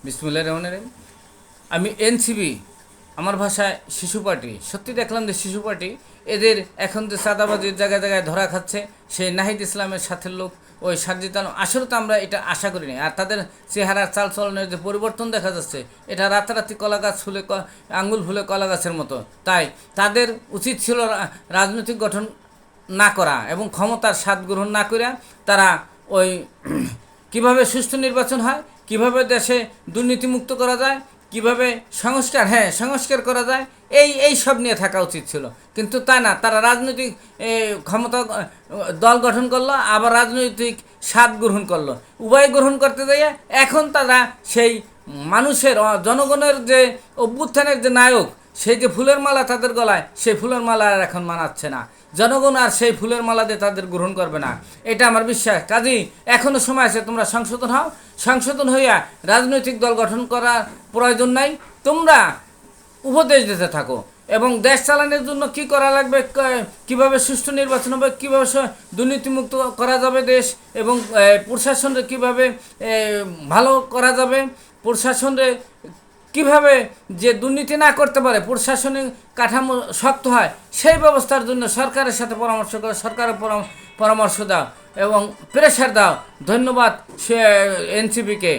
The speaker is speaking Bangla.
বিসমুল্লাহির রহমানির রহিম। আমি এনসিবি, আমার ভাষায় শিশু পার্টি, সত্যি দেখলাম যে শিশু পার্টি এদের এখন যে চাঁদাবাজির জায়গায় জায়গায় ধরা খাচ্ছে, সেই নাহিদ ইসলামের সাথে লোক ওই সাজ্জিদ আলম, আসলে তো আমরা এটা আশা করিনি। আর তাদের চেহারার চালচলনের যে পরিবর্তন দেখা যাচ্ছে, এটা রাতারাতি কলা গাছ ফুলে আঙ্গুল ফুলে কলা গাছের মতো। তাই তাদের উচিত ছিল রাজনৈতিক গঠন না করা এবং ক্ষমতার স্বাদ গ্রহণ না করে তারা ওই কিভাবে সুষ্ঠু নির্বাচন হয়, কিভাবে দেশে দুর্নীতিমুক্ত করা যায়, কিভাবে সংস্কার করা যায়, এই সব নিয়ে থাকা উচিত ছিল। কিন্তু তা না, তারা রাজনৈতিক ক্ষমতা দল গঠন করলো, আবার রাজনৈতিক স্বাদ গ্রহণ করলো। উভয় গ্রহণ করতে যাইয়ে এখন তারা সেই মানুষের জনগণের যে অভ্যুত্থানের যে নায়ক, সেই যে ফুলের মালা তাদের গলায়, সেই ফুলের মালা আর এখন মানাচ্ছে না। জনগণ আর সেই ফুলের মালা দিয়ে তাদের গ্রহণ করবে না, এটা আমার বিশ্বাস। কাজেই এখনও সময় আছে, তোমরা সংশোধন হও। সংশোধন হইয়া রাজনৈতিক দল গঠন করার প্রয়োজন নাই। তোমরা উপদেশ দিতে থাকো এবং দেশ চালানোর জন্য কি করা লাগবে, কিভাবে সুষ্ঠু নির্বাচন হবে, কীভাবে দুর্নীতিমুক্ত করা যাবে দেশ, এবং প্রশাসনকে কীভাবে ভালো করা যাবে, প্রশাসনে কিভাবে যে দুর্নীতি না করতে পারে, প্রশাসনিক কাঠামো শক্ত হয়, সেই ব্যবস্থার জন্য সরকারের সাথে পরামর্শ করো, সরকারের পরামর্শ দাও এবং প্রেশার দাও। ধন্যবাদ এনসিপিকে।